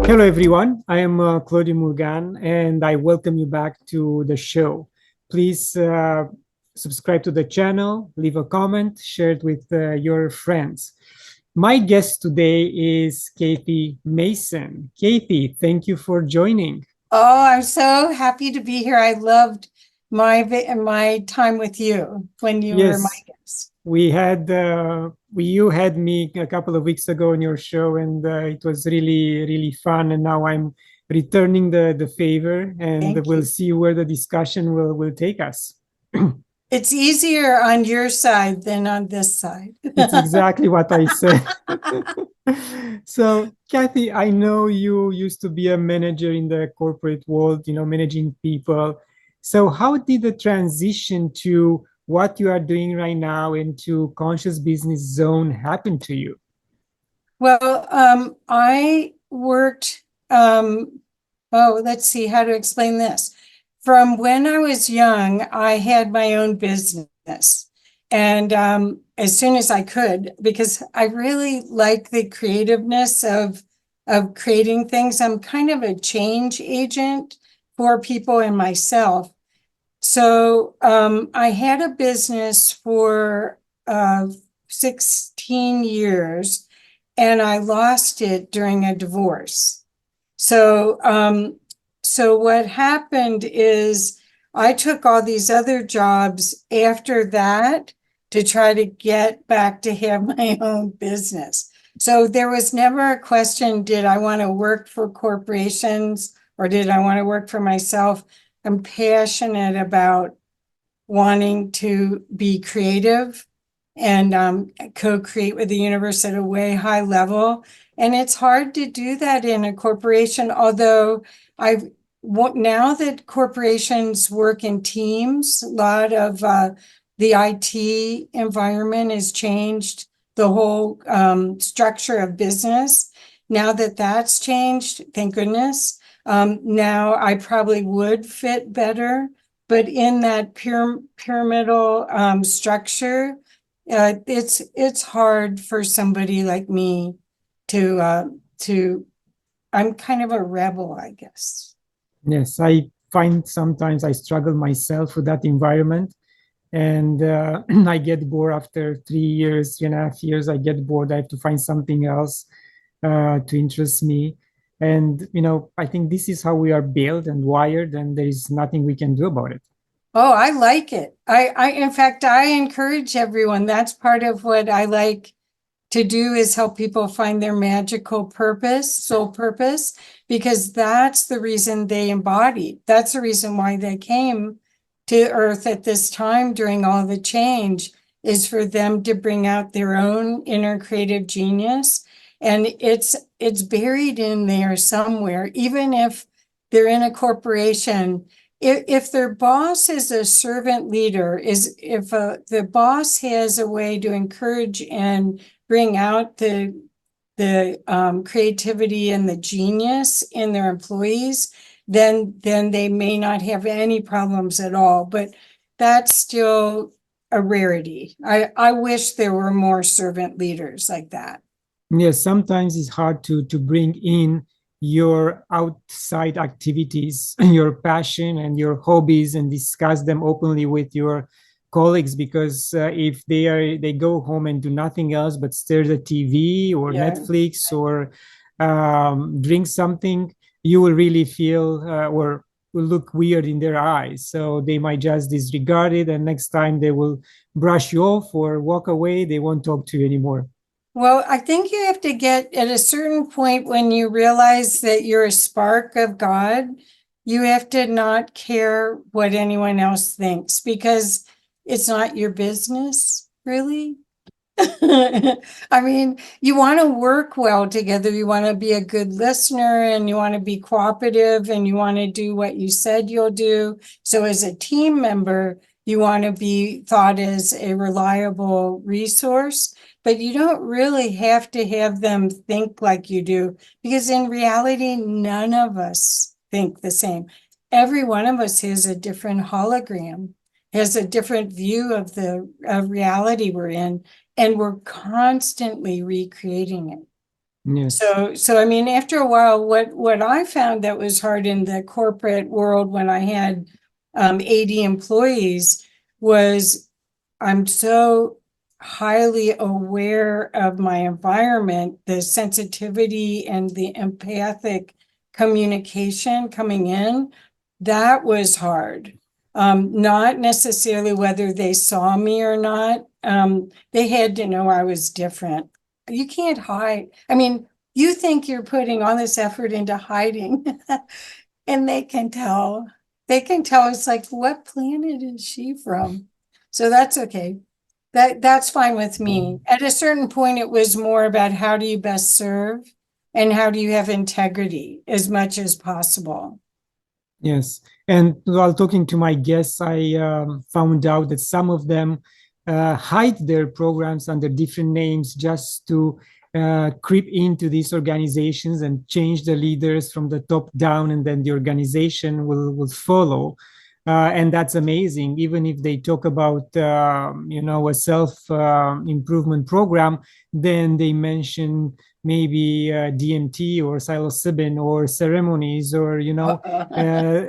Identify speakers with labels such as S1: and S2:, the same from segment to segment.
S1: Hello, everyone. I am Claudiu Murgan, and I welcome you back to the show. Please subscribe to the channel, leave a comment, share it with your friends. My guest today is Kathy Mason. Kathy, thank you for joining.
S2: Oh, I'm so happy to be here. I loved my time with you when you were my
S1: Yes,
S2: guest.
S1: you had me a couple of weeks ago on your show, and it was really fun. And now I'm returning the favor, and
S2: Thank
S1: we'll
S2: you.
S1: see where the discussion will take us.
S2: It's easier on your side than on this side.
S1: It's exactly what I said. So, Kathy, I know you used to be a manager in the corporate world, managing people. So, how did the transition to what you are doing right now into conscious business zone happen to you?
S2: Well, I worked, let's see how to explain this. From when I was young, I had my own business. And as soon as I could, because I really like the creativeness of creating things. I'm kind of a change agent for people and myself. So I had a business for 16 years and I lost it during a divorce. So what happened is I took all these other jobs after that to try to get back to have my own business. So there was never a question, did I want to work for corporations or did I want to work for myself? I'm passionate about wanting to be creative and co-create with the universe at a way high level. And it's hard to do that in a corporation, although now that corporations work in teams, a lot of the IT environment has changed, the whole structure of business. Now that that's changed, thank goodness, now I probably would fit better. But in that pyramidal structure, it's hard for somebody like me to. I'm kind of a rebel, I guess.
S1: Yes, I find sometimes I struggle myself with that environment. And I get bored after 3 years, 2.5 years. I get bored. I have to find something else to interest me. And, I think this is how we are built and wired, and there is nothing we can do about it.
S2: Oh, I like it. In fact, I encourage everyone. That's part of what I like to do is help people find their magical purpose, soul purpose, because that's the reason they embodied. That's the reason why they came to Earth at this time during all the change, is for them to bring out their own inner creative genius. And it's buried in there somewhere, even if they're in a corporation. If their boss is a servant leader, if the boss has a way to encourage and bring out the creativity and the genius in their employees, then they may not have any problems at all. But that's still a rarity. I wish there were more servant leaders like that.
S1: Yes, sometimes it's hard to bring in your outside activities, your passion and your hobbies, and discuss them openly with your colleagues, because if they go home and do nothing else but stare at TV or Netflix or drink something, you will really feel or will look weird in their eyes. So they might just disregard it, and next time they will brush you off or walk away. They won't talk to you anymore.
S2: Well, I think you have to get at a certain point when you realize that you're a spark of God, you have to not care what anyone else thinks, because it's not your business, really. I mean, you want to work well together. You want to be a good listener and you want to be cooperative and you want to do what you said you'll do. So as a team member, you want to be thought as a reliable resource, but you don't really have to have them think like you do, because in reality, none of us think the same. Every one of us has a different hologram, has a different view of the reality we're in, and we're constantly recreating it.
S1: Yes.
S2: So I mean, after a while, what I found that was hard in the corporate world when I had 80 employees was I'm so highly aware of my environment, the sensitivity and the empathic communication coming in. That was hard. Not necessarily whether they saw me or not. They had to know I was different. You can't hide. I mean, you think you're putting all this effort into hiding, and they can tell. They can tell. It's like, what planet is she from? So that's okay. That's fine with me. At a certain point, it was more about how do you best serve and how do you have integrity as much as possible.
S1: Yes. And while talking to my guests, I found out that some of them hide their programs under different names just to creep into these organizations and change the leaders from the top down, and then the organization will follow. And that's amazing. Even if they talk about a self improvement program, then they mention maybe DMT or psilocybin or ceremonies, or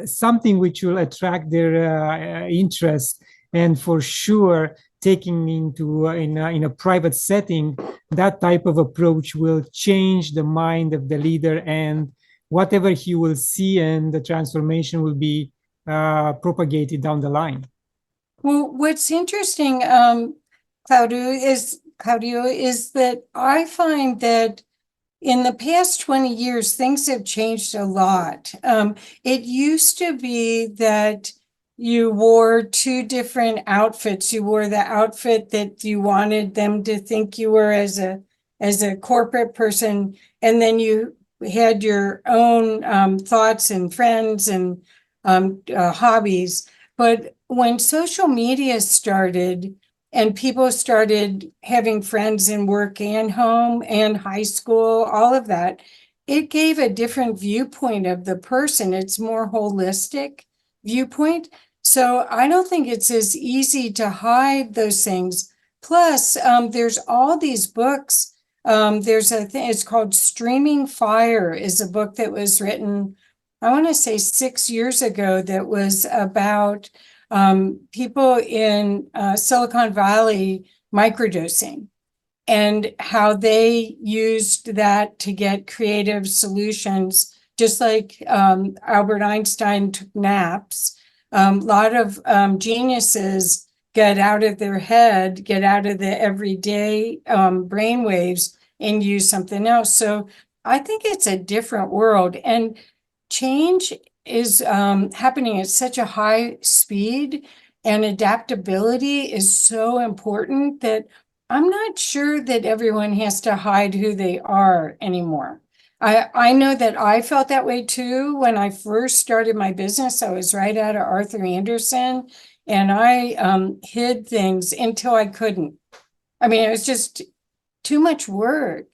S1: something which will attract their interest. And for sure, taking into in a private setting, that type of approach will change the mind of the leader, and whatever he will see, and the transformation will be propagated down the line.
S2: Well, what's interesting, Claudio, is that I find that in the past 20 years, things have changed a lot. It used to be that you wore two different outfits. You wore the outfit that you wanted them to think you were as a corporate person, and then you had your own thoughts and friends and hobbies. But when social media started, and people started having friends in work and home and high school, all of that, it gave a different viewpoint of the person. It's more holistic viewpoint. So I don't think it's as easy to hide those things. Plus, there's all these books. There's a thing, it's called Streaming Fire, is a book that was written, I want to say 6 years ago, that was about people in Silicon Valley microdosing and how they used that to get creative solutions, just like Albert Einstein took naps. A lot of geniuses get out of their head, get out of the everyday brain waves and use something else. So I think it's a different world, and change is happening at such a high speed, and adaptability is so important that I'm not sure that everyone has to hide who they are anymore. I know that I felt that way too. When I first started my business, I was right out of Arthur Anderson, and I hid things until I couldn't. I mean, it was just too much work.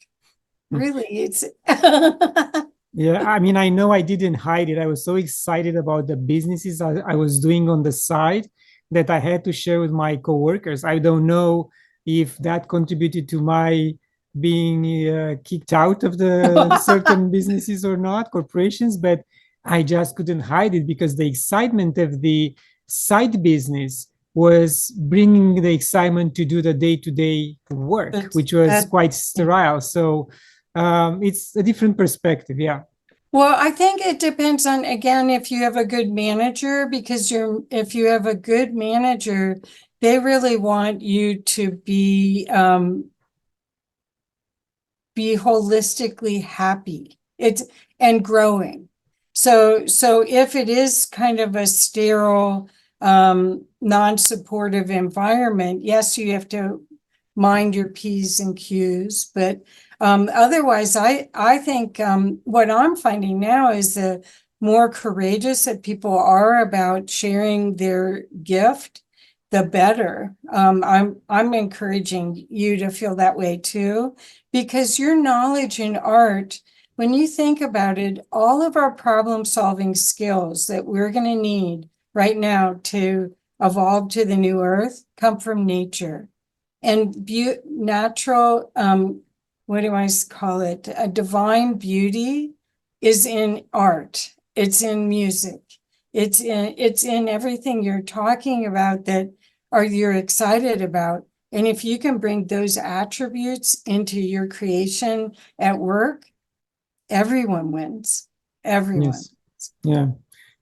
S2: Really, it's
S1: Yeah, I mean, I know I didn't hide it. I was so excited about the businesses I was doing on the side that I had to share with my coworkers. I don't know if that contributed to my being kicked out of the certain businesses or not, corporations, but I just couldn't hide it because the excitement of the side business was bringing the excitement to do the day-to-day work, which was quite sterile. So it's a different perspective. Yeah.
S2: Well, I think it depends on, again, if you have a good manager, because if you have a good manager, they really want you to be holistically happy. And growing. So if it is kind of a sterile, non-supportive environment, yes, you have to mind your P's and Q's, but otherwise, I think what I'm finding now is the more courageous that people are about sharing their gift, the better. I'm encouraging you to feel that way too, because your knowledge in art, when you think about it, all of our problem-solving skills that we're going to need right now to evolve to the new earth come from nature. And natural what do I call it? A divine beauty is in art. It's in music. It's in everything you're talking about that or you're excited about. And if you can bring those attributes into your creation at work, everyone wins. Everyone.
S1: Yes. Yeah.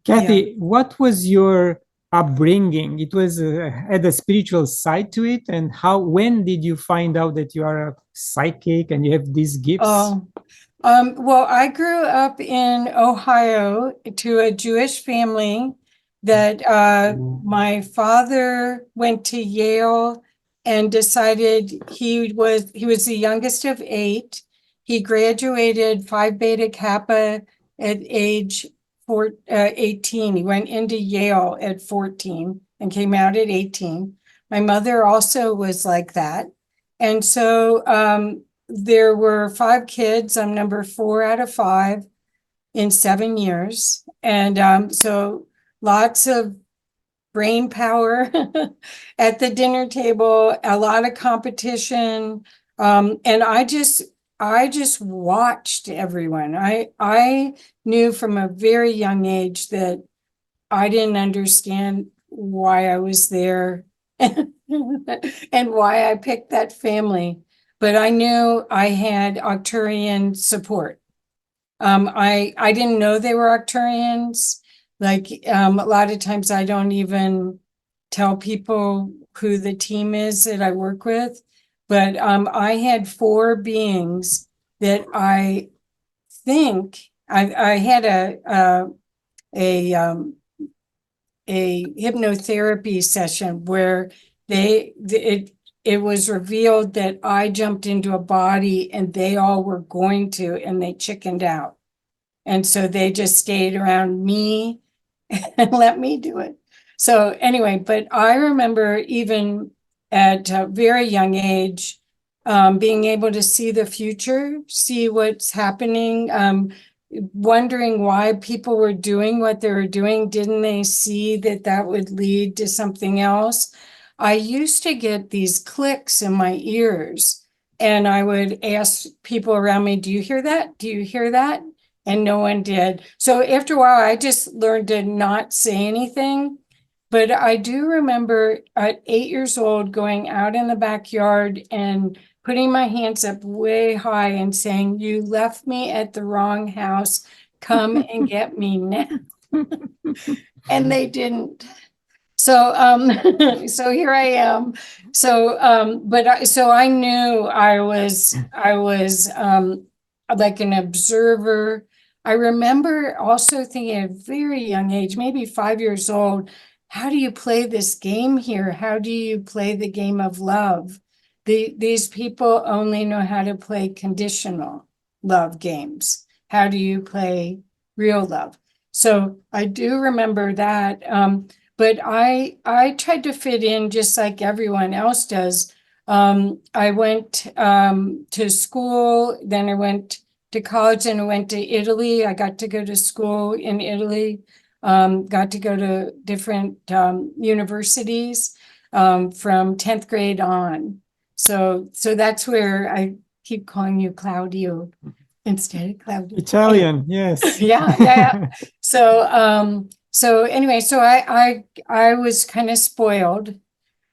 S2: Yeah.
S1: Kathy, what was your upbringing? It was had a spiritual side to it, and when did you find out that you are a psychic and you have these gifts?
S2: Oh, well, I grew up in Ohio to a Jewish family that my father went to Yale and decided he was the youngest of 8. He graduated Phi Beta Kappa at age 18. He went into Yale at 14 and came out at 18. My mother also was like that. And so there were 5 kids. I'm number 4 out of 5 in 7 years. And so lots of brain power at the dinner table, a lot of competition. And I just watched everyone. I knew from a very young age that I didn't understand why I was there and why I picked that family. But I knew I had Arcturian support. I didn't know they were Arcturians. Like a lot of times I don't even tell people who the team is that I work with. But I had 4 beings that I think I had a hypnotherapy session where it was revealed that I jumped into a body and they all were going to, and they chickened out. And so they just stayed around me and let me do it. So anyway, but I remember even at a very young age, being able to see the future, see what's happening, wondering why people were doing what they were doing. Didn't they see that that would lead to something else? I used to get these clicks in my ears, and I would ask people around me, do you hear that? Do you hear that? And no one did. So after a while, I just learned to not say anything. But I do remember at 8 years old going out in the backyard and putting my hands up way high and saying, you left me at the wrong house. Come and get me now. And they didn't. So so here I am. So so I knew I was like an observer. I remember also thinking at a very young age, maybe 5 years old, how do you play this game here? How do you play the game of love? These people only know how to play conditional love games. How do you play real love? So I do remember that. But I tried to fit in just like everyone else does. I went to school, then I went to college, and I went to Italy. I got to go to school in Italy, got to go to different universities from 10th grade on. So that's where I keep calling you Claudiu instead of Claudio.
S1: Italian, yes.
S2: Yeah. So anyway, so I was kind of spoiled,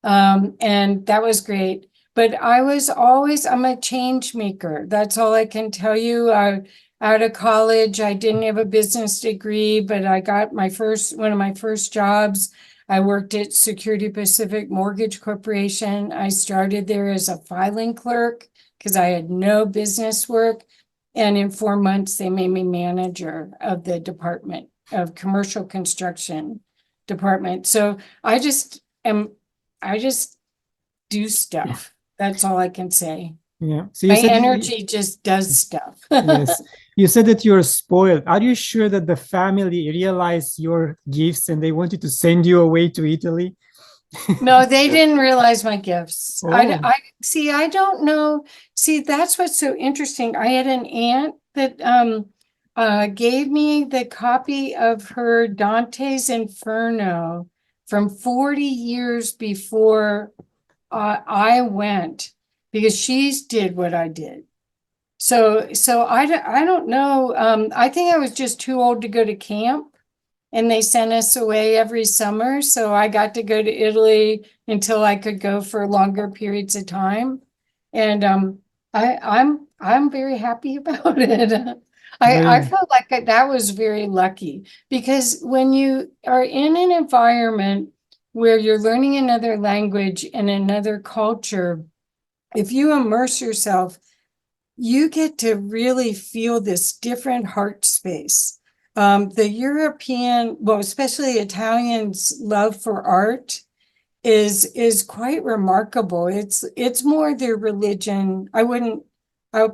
S2: and that was great. But I'm a change maker. That's all I can tell you. Out of college, I didn't have a business degree, but I got one of my first jobs. I worked at Security Pacific Mortgage Corporation. I started there as a filing clerk because I had no business work. And in 4 months, they made me manager of the Department of Commercial Construction department. So I just do stuff. That's all I can say.
S1: Yeah. So
S2: my energy just does stuff.
S1: Yes. You said that you're spoiled. Are you sure that the family realized your gifts and they wanted to send you away to Italy?
S2: No, they didn't realize my gifts.
S1: Oh.
S2: I see. I don't know. See, that's what's so interesting. I had an aunt that gave me the copy of her Dante's Inferno from 40 years before I went, because she did what I did. So I don't know. I think I was just too old to go to camp, and they sent us away every summer. So I got to go to Italy until I could go for longer periods of time. And I'm very happy about it. I
S1: Very,
S2: felt like that was very lucky, because when you are in an environment where you're learning another language and another culture, if you immerse yourself, you get to really feel this different heart space. The European, well, especially Italians' love for art is quite remarkable. It's more their religion. I would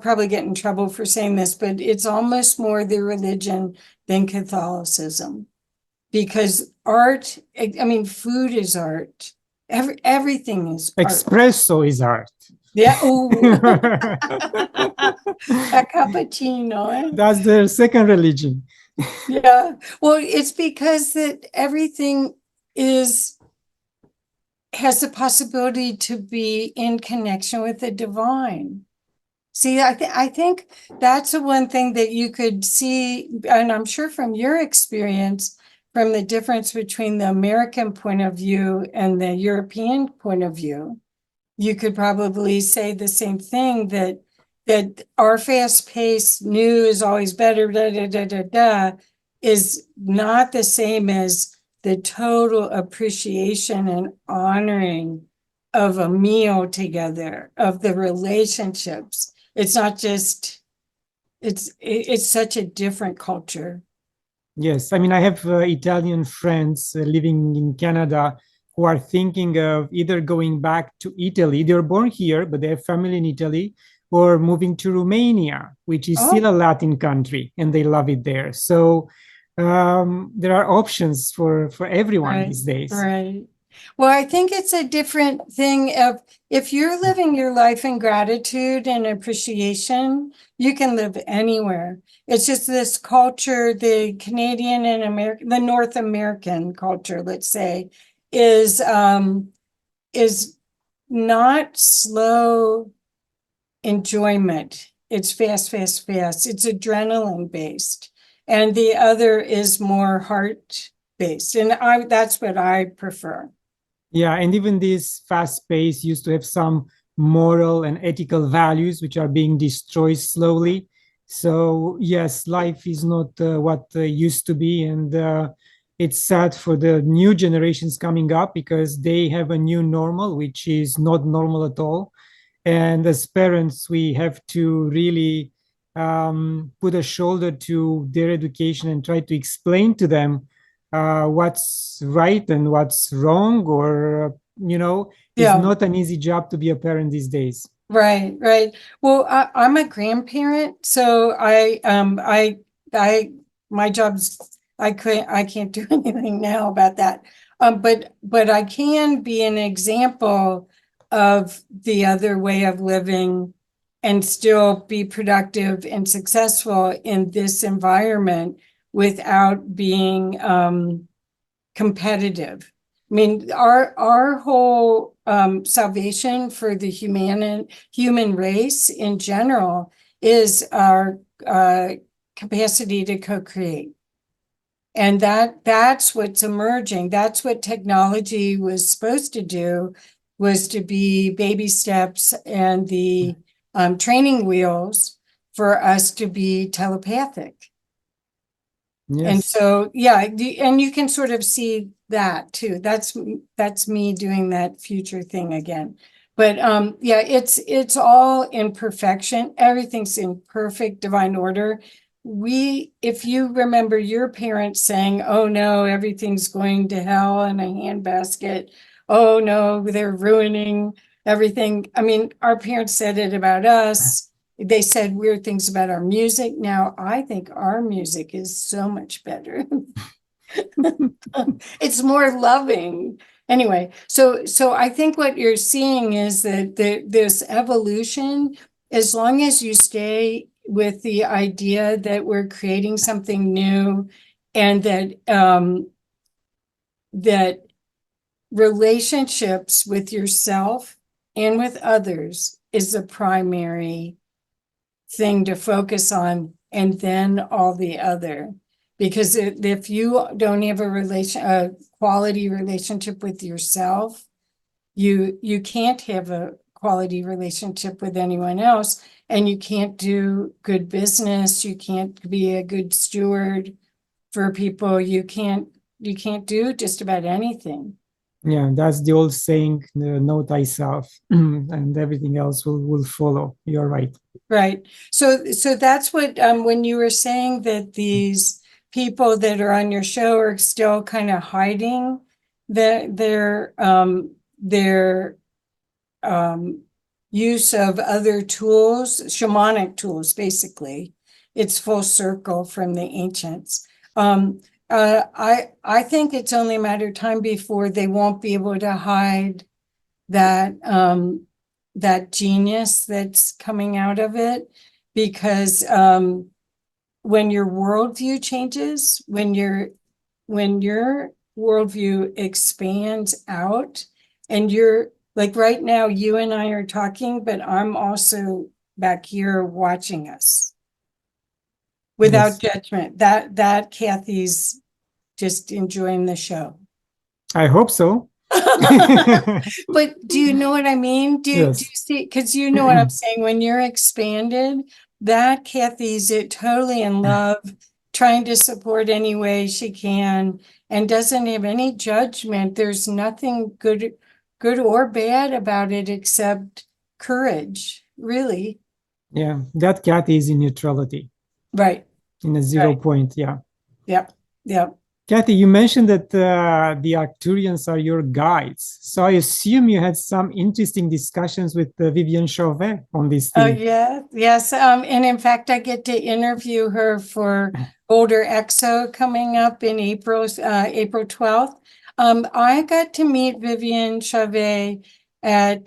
S2: probably get in trouble for saying this, but it's almost more their religion than Catholicism. Because art, I mean, food is art. Everything is art.
S1: espresso is art.
S2: Yeah. Ooh. A cappuccino. Eh?
S1: That's the second religion.
S2: Yeah. Well, it's because that everything is has the possibility to be in connection with the divine. See, I think that's the one thing that you could see, and I'm sure from your experience, from the difference between the American point of view and the European point of view, you could probably say the same thing, that our fast-paced new is always better, da, da, da, da, da, is not the same as the total appreciation and honoring of a meal together, of the relationships. It's not just, it's such a different culture.
S1: Yes, I mean, I have Italian friends living in Canada who are thinking of either going back to Italy. They're born here, but they have family in Italy, or moving to Romania, which is still
S2: Oh,
S1: a Latin country, and they love it there. So there are options for everyone
S2: right,
S1: these days.
S2: right. Well, I think it's a different thing of, if you're living your life in gratitude and appreciation, you can live anywhere. It's just this culture, the Canadian and American, the North American culture, let's say, is not slow enjoyment. It's fast, fast, fast. It's adrenaline based. And the other is more heart based. And that's what I prefer.
S1: Yeah, and even this fast pace used to have some moral and ethical values which are being destroyed slowly. So yes, life is not what used to be, and it's sad for the new generations coming up because they have a new normal which is not normal at all. And as parents, we have to really put a shoulder to their education and try to explain to them what's right and what's wrong, or it's
S2: Yeah.
S1: not an easy job to be a parent these days.
S2: Right, right. Well, I'm a grandparent, so I, my job's, I can't do anything now about that. But I can be an example of the other way of living and still be productive and successful in this environment without being, competitive. I mean, our whole salvation for the human race in general is our capacity to co-create. And that's what's emerging. That's what technology was supposed to do, was to be baby steps and the training wheels for us to be telepathic. And
S1: Yes.
S2: so, yeah, and you can sort of see that too. That's me doing that future thing again. But yeah, it's all in perfection. Everything's in perfect divine order. If you remember your parents saying, "Oh no, everything's going to hell in a handbasket. Oh no, they're ruining everything." I mean, our parents said it about us. They said weird things about our music. Now I think our music is so much better. It's more loving. Anyway, so I think what you're seeing is that this evolution, as long as you stay with the idea that we're creating something new, and that relationships with yourself and with others is the primary thing to focus on, and then all the other. Because if you don't have a quality relationship with yourself, you can't have a quality relationship with anyone else, and you can't do good business. You can't be a good steward for people. You can't do just about anything.
S1: Yeah, that's the old saying, know thyself, and everything else will follow. You're right.
S2: Right. So that's what, when you were saying that these people that are on your show are still kind of hiding their use of other tools, shamanic tools, basically. It's full circle from the ancients. I think it's only a matter of time before they won't be able to hide that that genius that's coming out of it, because when your worldview changes, when your worldview expands out, and you're like right now, you and I are talking, but I'm also back here watching us without judgment. That Kathy's just enjoying the show.
S1: I hope so.
S2: But do you know what I mean? Do you see? Because you know what I'm saying. When you're expanded, that Kathy's totally in love, trying to support any way she can, and doesn't have any judgment. There's nothing good or bad about it except courage, really.
S1: Yeah, that Kathy is in neutrality.
S2: Right.
S1: In a 0 point, yeah.
S2: Yep.
S1: Kathy, you mentioned that the Arcturians are your guides. So I assume you had some interesting discussions with Vivienne Chauvet on this theme.
S2: Oh, yeah. Yes. And in fact, I get to interview her for Boulder Exo coming up in April 12th. I got to meet Vivienne Chauvet at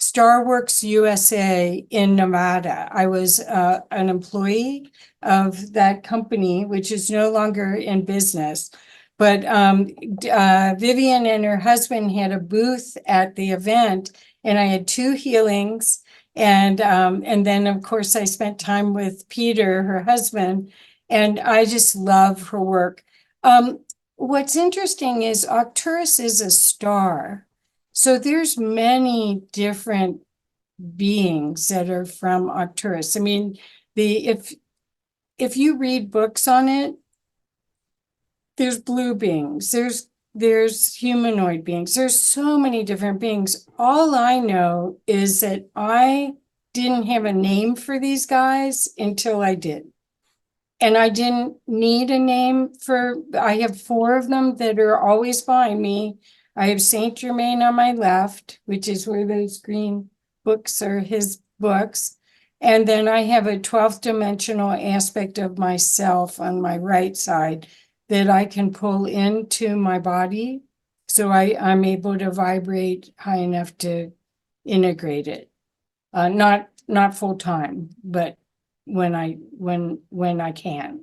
S2: Starworks USA in Nevada. I was an employee of that company, which is no longer in business. But Vivienne and her husband had a booth at the event, and I had 2 healings. And then, of course, I spent time with Peter, her husband, and I just love her work. What's interesting is Arcturus is a star. So there's many different beings that are from Arcturus. I mean, if you read books on it, there's blue beings, there's humanoid beings, there's so many different beings. All I know is that I didn't have a name for these guys until I did. And I didn't need a name I have 4 of them that are always behind me. I have Saint Germain on my left, which is where those green books are his books. And then I have a 12th dimensional aspect of myself on my right side that I can pull into my body. So I'm able to vibrate high enough to integrate it. Not full time, but when I can.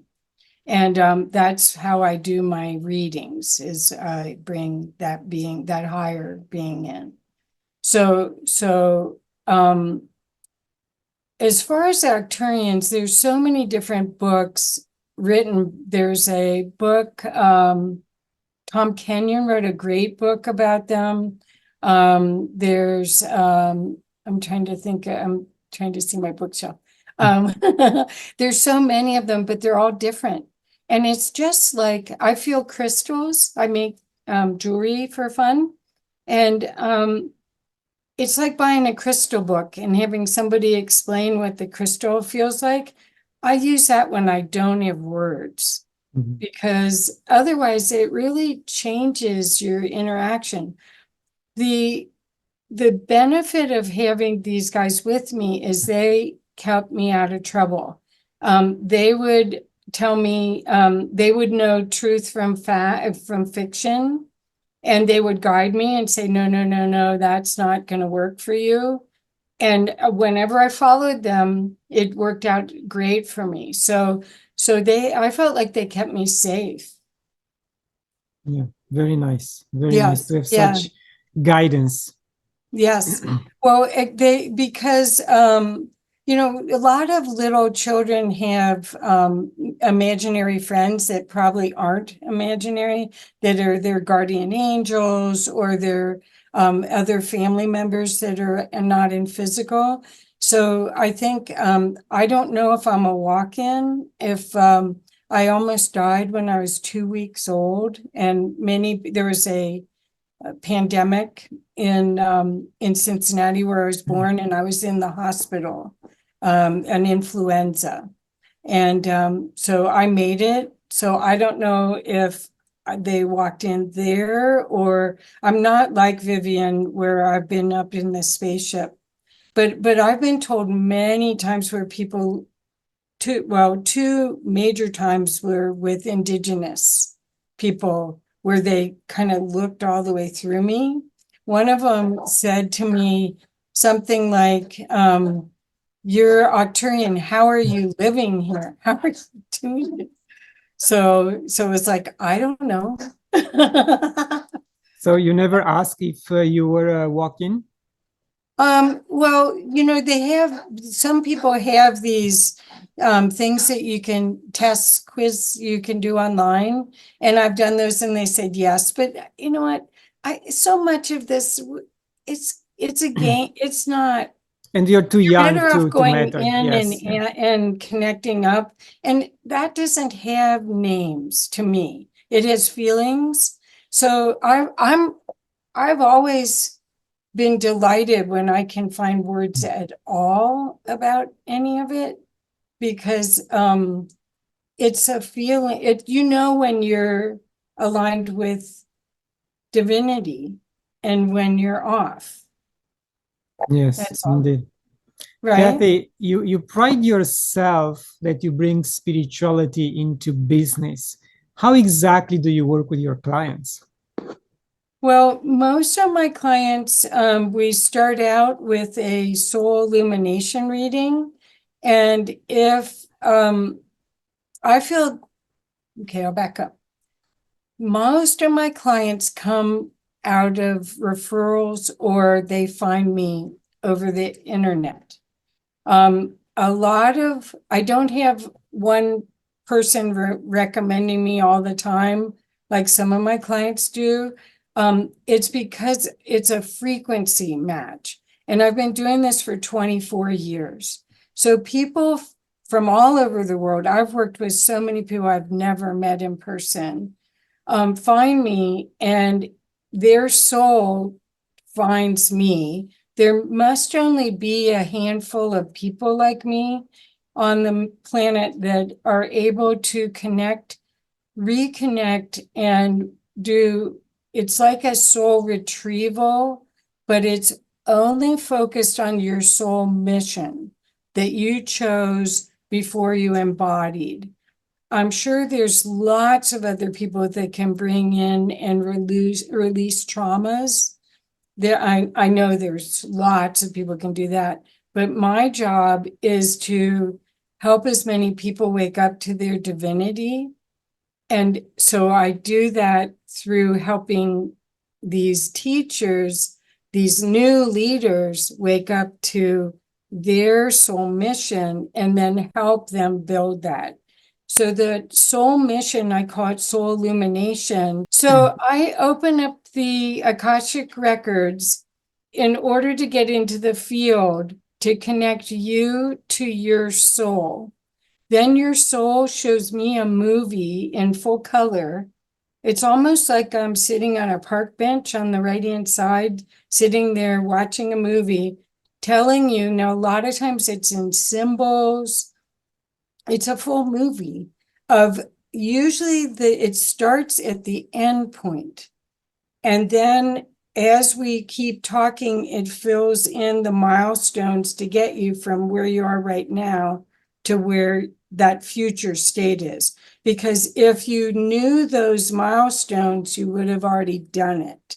S2: And that's how I do my readings, is I bring that higher being in. So as far as Arcturians, there's so many different books written. There's a book, Tom Kenyon wrote a great book about them. There's I'm trying to see my bookshelf. There's so many of them, but they're all different. And it's just like, I feel crystals. I make jewelry for fun. And it's like buying a crystal book and having somebody explain what the crystal feels like. I use that when I don't have words, because otherwise it really changes your interaction. The benefit of having these guys with me is they kept me out of trouble. They would tell me, they would know truth from fiction, and they would guide me and say, no, that's not going to work for you. And whenever I followed them, it worked out great for me. So I felt like they kept me safe.
S1: Yeah, very nice. Very nice to have such guidance.
S2: Yes. Well, because You know, a lot of little children have imaginary friends that probably aren't imaginary, that are their guardian angels or their other family members that are not in physical. So I think, I don't know if I'm a walk-in, if I almost died when I was 2 weeks old, and there was a pandemic in Cincinnati where I was born, and I was in the hospital, an influenza. And so I made it. So I don't know if they walked in there, or I'm not like Vivian where I've been up in the spaceship. But I've been told many times where people, two major times were with Indigenous people where they kind of looked all the way through me. One of them said to me something like, you're Arcturian, how are you living here? How are you doing it? So it's like, I don't know.
S1: So you never asked if you were a walk-in?
S2: Well, you know, some people have these things that you can test quiz you can do online, and I've done those and they said yes. But you know what? So much of this, it's a game. It's not.
S1: And you're too
S2: You're
S1: young
S2: better off
S1: to
S2: going
S1: matter.
S2: in
S1: Yes.
S2: and connecting up, and that doesn't have names to me. It has feelings. So I've always been delighted when I can find words at all about any of it, because it's a feeling. When you're aligned with divinity and when you're off.
S1: Yes,
S2: That's all.
S1: indeed.
S2: Right?
S1: Kathy, you pride yourself that you bring spirituality into business. How exactly do you work with your clients?
S2: Well, most of my clients, we start out with a soul illumination reading. And if I feel, okay, I'll back up. Most of my clients come out of referrals, or they find me over the internet. I don't have one person recommending me all the time, like some of my clients do. It's because it's a frequency match. And I've been doing this for 24 years. So people from all over the world, I've worked with so many people I've never met in person, find me, and their soul finds me. There must only be a handful of people like me on the planet that are able to connect, reconnect, and it's like a soul retrieval, but it's only focused on your soul mission that you chose before you embodied. I'm sure there's lots of other people that can bring in and release traumas. I know there's lots of people can do that, but my job is to help as many people wake up to their divinity. And so I do that through helping these teachers, these new leaders, wake up to their soul mission and then help them build that. So the soul mission, I call it soul illumination. So I open up the Akashic records in order to get into the field to connect you to your soul. Then your soul shows me a movie in full color. It's almost like I'm sitting on a park bench on the right-hand side, sitting there watching a movie, telling you. Now, a lot of times it's in symbols. It's a full movie of usually it starts at the end point. And then as we keep talking, it fills in the milestones to get you from where you are right now to where that future state is. Because if you knew those milestones, you would have already done it.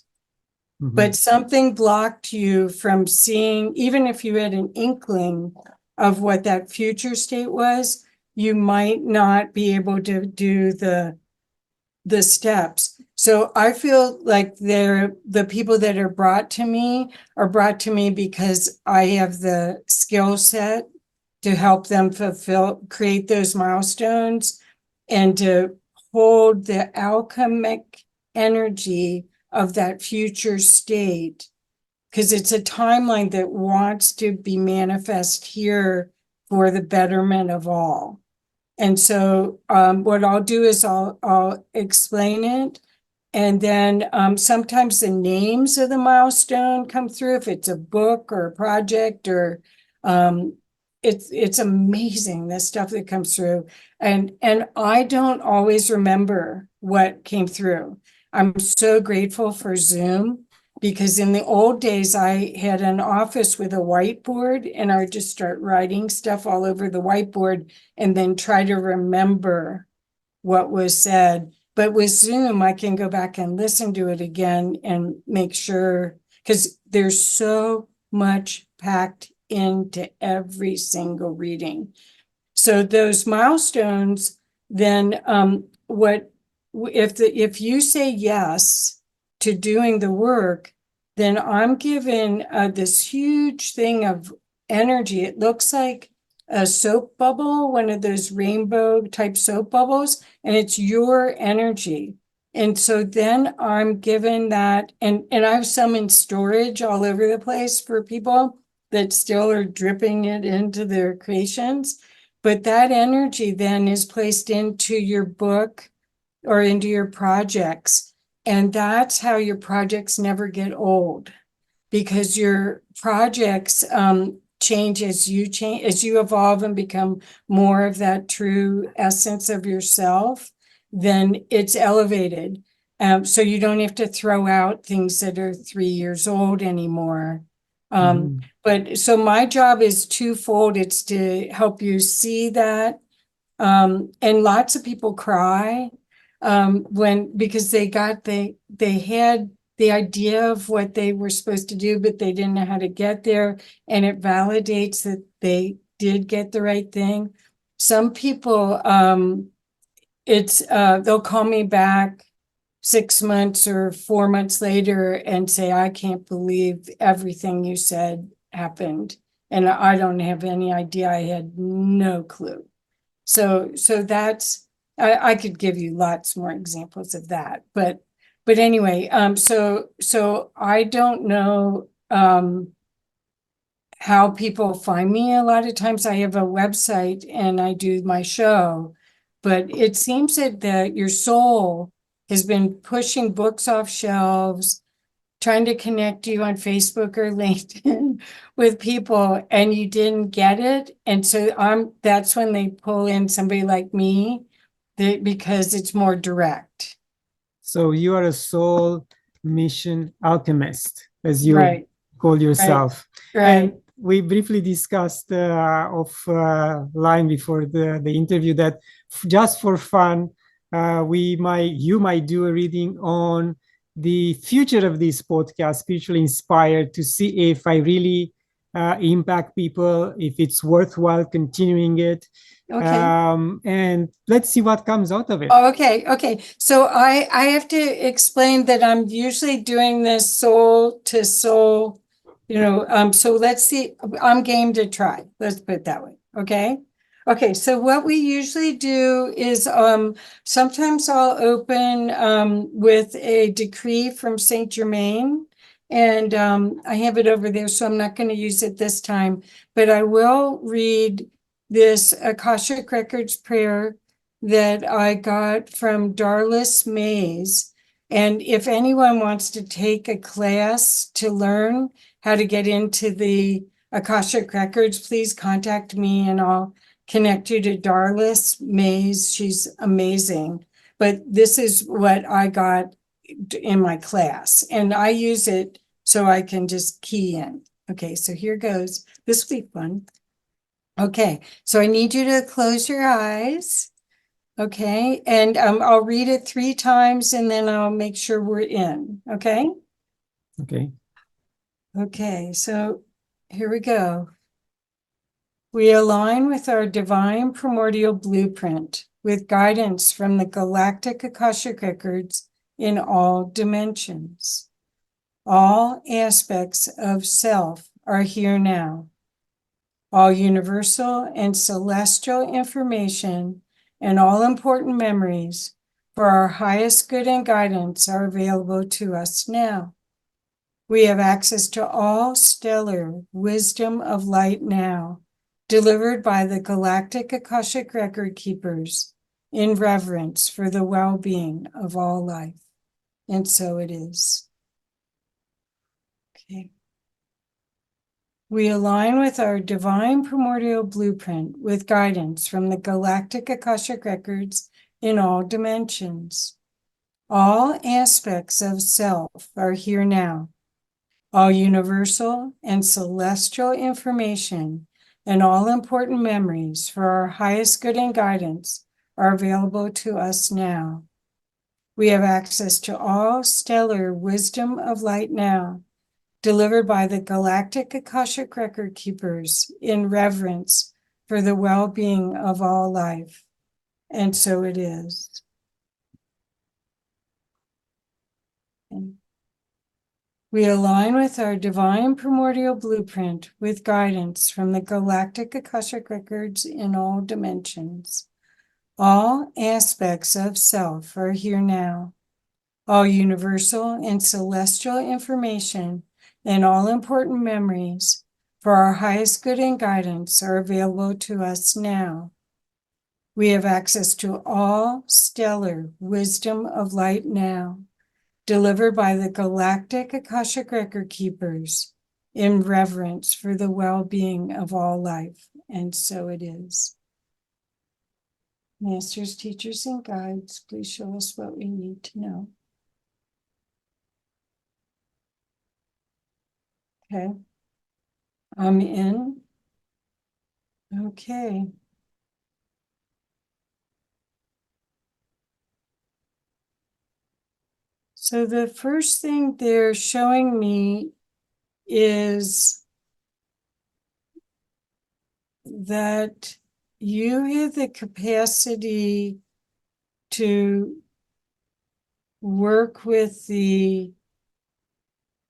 S2: Mm-hmm. But something blocked you from seeing, even if you had an inkling of what that future state was, you might not be able to do the steps. So I feel like the people that are brought to me because I have the skill set to help them create those milestones and to hold the alchemic energy of that future state, because it's a timeline that wants to be manifest here for the betterment of all. And so what I'll do is I'll explain it. And then sometimes the names of the milestone come through if it's a book or a project, or it's amazing, the stuff that comes through. And I don't always remember what came through. I'm so grateful for Zoom, because in the old days I had an office with a whiteboard and I would just start writing stuff all over the whiteboard and then try to remember what was said. But with Zoom, I can go back and listen to it again and make sure, because there's so much packed into every single reading. So those milestones, then if you say yes to doing the work, then I'm given this huge thing of energy. It looks like a soap bubble, one of those rainbow type soap bubbles, and it's your energy. And so then I'm given that, and I have some in storage all over the place for people that still are dripping it into their creations. But that energy then is placed into your book or into your projects. And that's how your projects never get old, because your projects change as you evolve and become more of that true essence of yourself. Then it's elevated. So you don't have to throw out things that are 3 years old anymore. But so my job is twofold. It's to help you see that. And lots of people cry because they had the idea of what they were supposed to do, but they didn't know how to get there. And it validates that they did get the right thing. Some people, they'll call me back 6 months or 4 months later and say, I can't believe everything you said happened. And I don't have any idea. I had no clue. So that's, I could give you lots more examples of that, but anyway, so I don't know how people find me. A lot of times I have a website and I do my show, but it seems that your soul has been pushing books off shelves, trying to connect you on Facebook or LinkedIn with people, and you didn't get it. And so that's when they pull in somebody like me, because it's more direct.
S1: So you are a soul mission alchemist, as you
S2: Right.
S1: call yourself.
S2: Right.
S1: And we briefly discussed offline before the interview that just for fun, you might do a reading on the future of this podcast, Spiritually Inspired, to see if I really impact people, if it's worthwhile continuing it.
S2: Okay.
S1: And let's see what comes out of it.
S2: Okay. So I have to explain that I'm usually doing this soul to soul, so let's see. I'm game to try. Let's put it that way. Okay. So what we usually do is sometimes I'll open with a decree from Saint Germain, and I have it over there, so I'm not going to use it this time, but I will read this Akashic Records prayer that I got from Darlis Mays. And if anyone wants to take a class to learn how to get into the Akashic Records, please contact me and I'll connect you to Darlis Mays. She's amazing. But this is what I got in my class, and I use it so I can just key in. Okay, so here goes. This will be fun. Okay, so I need you to close your eyes. Okay, and I'll read it 3 times and then I'll make sure we're in. Okay? Okay, so here we go. We align with our divine primordial blueprint with guidance from the galactic Akashic Records in all dimensions. All aspects of self are here now. All universal and celestial information and all important memories for our highest good and guidance are available to us now. We have access to all stellar wisdom of light now, delivered by the galactic Akashic record keepers in reverence for the well-being of all life. And so it is. Okay. We align with our divine primordial blueprint with guidance from the galactic Akashic records in all dimensions. All aspects of self are here now. All universal and celestial information and all important memories for our highest good and guidance are available to us now. We have access to all stellar wisdom of light now, delivered by the galactic Akashic record keepers in reverence for the well-being of all life. And so it is. We align with our divine primordial blueprint with guidance from the galactic Akashic records in all dimensions. All aspects of self are here now. All universal and celestial information and all important memories for our highest good and guidance are available to us now. We have access to all stellar wisdom of light now, delivered by the galactic Akashic record keepers in reverence for the well-being of all life. And so it is. Masters, teachers, and guides, please show us what we need to know. Okay. I'm in. Okay. So the first thing they're showing me is that you have the capacity to work with the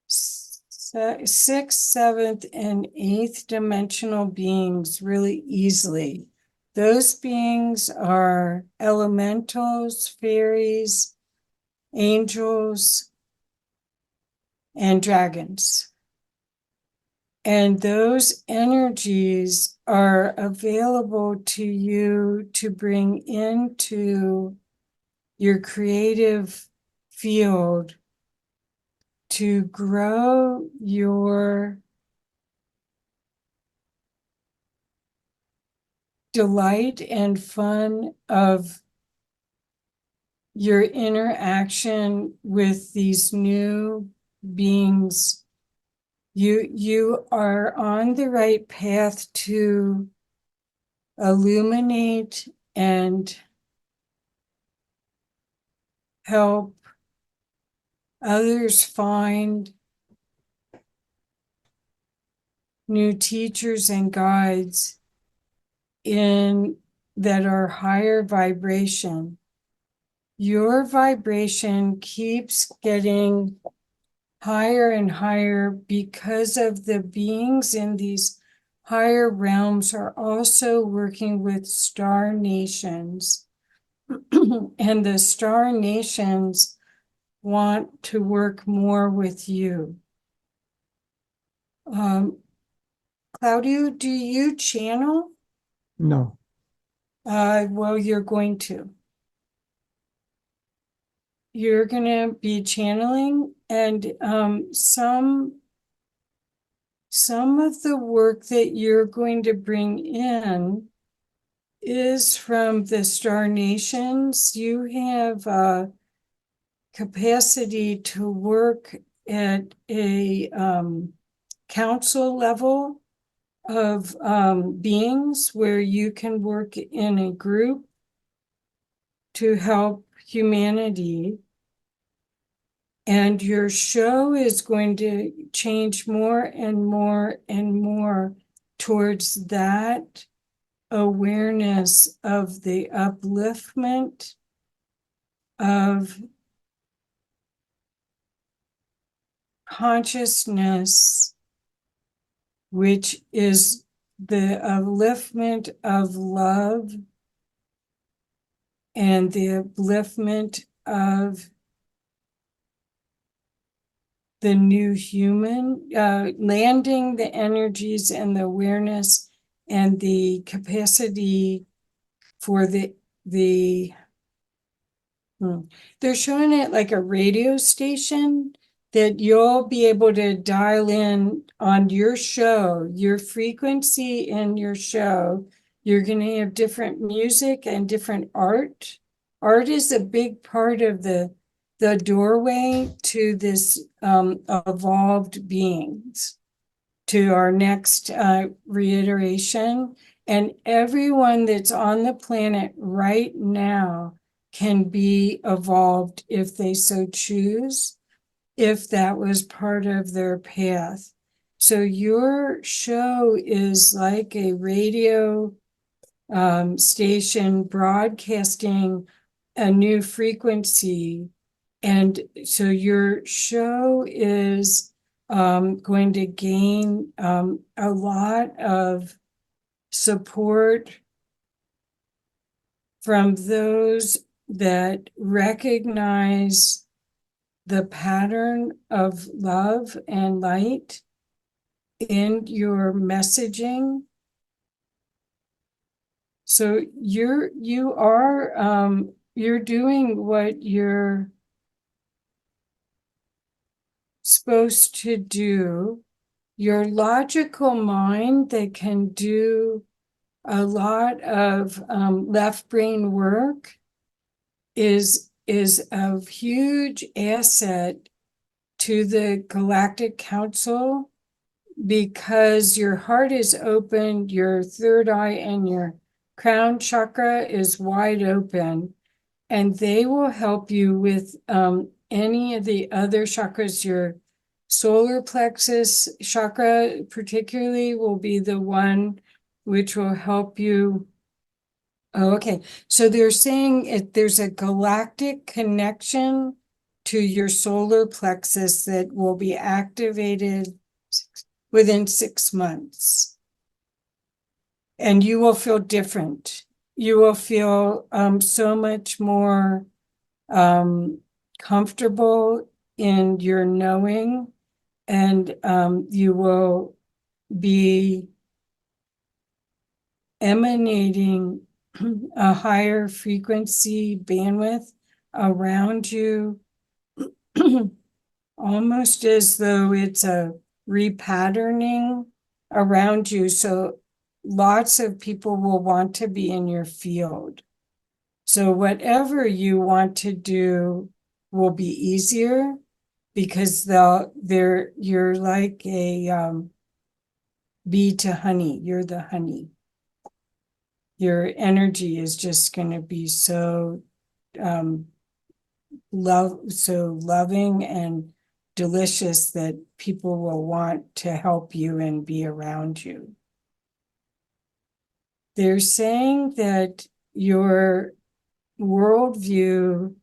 S2: sixth, seventh, and eighth dimensional beings really easily. Those beings are elementals, fairies, angels, and dragons. And those energies are available to you to bring into your creative field to grow your delight and fun of your interaction with these new beings. You are on the right path to illuminate and help others find new teachers and guides in that are higher vibration. Your vibration keeps getting higher and higher because of the beings in these higher realms are also working with star nations. And the star nations want to work more with you. Claudiu, do you channel?
S1: No.
S2: Well, you're going to. You're going to be channeling, and some of the work that you're going to bring in is from the star nations. You have a capacity to work at a council level of beings where you can work in a group to help humanity. And your show is going to change more and more and more towards that awareness of the upliftment of consciousness, which is the upliftment of love and the upliftment of the new human, landing the energies and the awareness and the capacity for they're showing it like a radio station that you'll be able to dial in on your show, your frequency in your show. You're going to have different music and different art. Art is a big part of the doorway to this evolved beings, to our next reiteration. And everyone that's on the planet right now can be evolved if they so choose, if that was part of their path. So your show is like a radio station broadcasting a new frequency. And so your show is going to gain a lot of support from those that recognize the pattern of love and light in your messaging. So you're doing what you're supposed to do. Your logical mind that can do a lot of left brain work is of huge asset to the Galactic Council, because your heart is open, your third eye and your crown chakra is wide open, and they will help you with any of the other chakras. Your solar plexus chakra particularly will be the one which will help you. Oh, okay. So they're saying there's a galactic connection to your solar plexus that will be activated within 6 months. And you will feel different. You will feel so much more comfortable in your knowing, and you will be emanating a higher frequency bandwidth around you, almost as though it's a repatterning around you. So lots of people will want to be in your field. So whatever you want to do will be easier, because you're like a bee to honey. You're the honey. Your energy is just going to be so loving and delicious that people will want to help you and be around you. They're saying that your worldview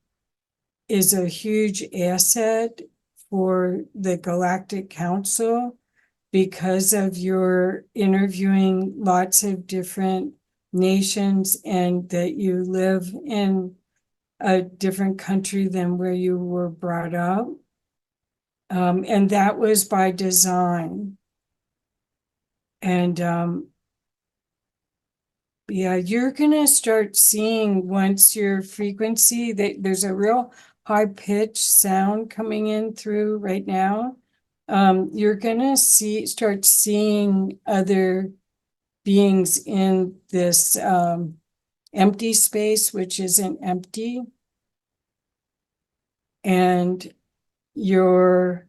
S2: is a huge asset for the Galactic Council, because of your interviewing lots of different nations, and that you live in a different country than where you were brought up. And that was by design. And yeah, you're gonna start seeing, once your frequency, there's a real high pitched sound coming in through right now. You're gonna start seeing other beings in this empty space, which isn't empty. And your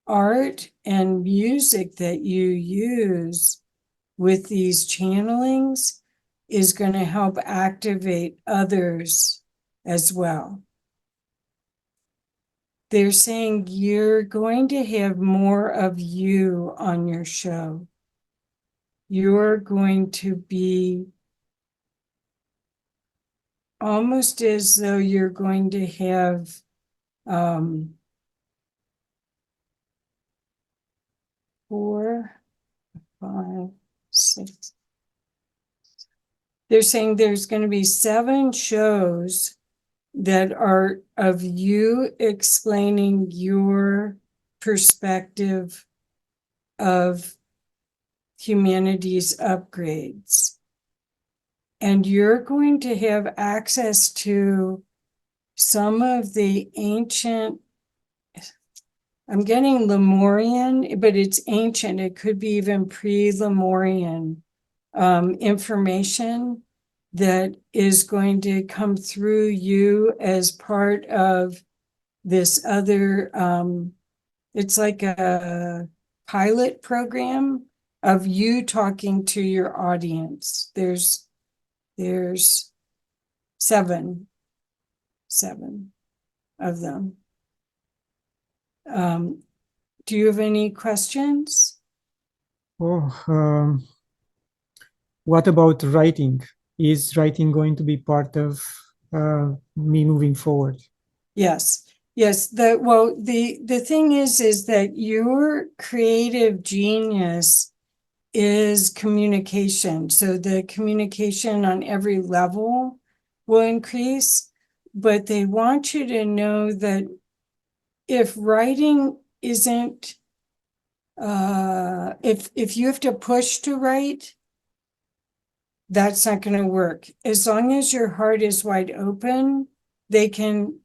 S2: art and music that you use with these channelings is going to help activate others as well. They're saying you're going to have more of you on your show. You're going to be almost as though you're going to have 5, 6. They're saying there's going to be 7 shows that are of you explaining your perspective of humanity's upgrades. And you're going to have access to some of the ancient, I'm getting Lemurian, but it's ancient. It could be even pre-Lemurian information that is going to come through you as part of this other, it's like a pilot program of you talking to your audience. There's 7 of them. Do you have any questions?
S1: Oh, what about writing? Is writing going to be part of me moving forward?
S2: Yes. Yes. The thing is that your creative genius is communication. So the communication on every level will increase, but they want you to know that if writing isn't, if you have to push to write, that's not going to work. As long as your heart is wide open, they can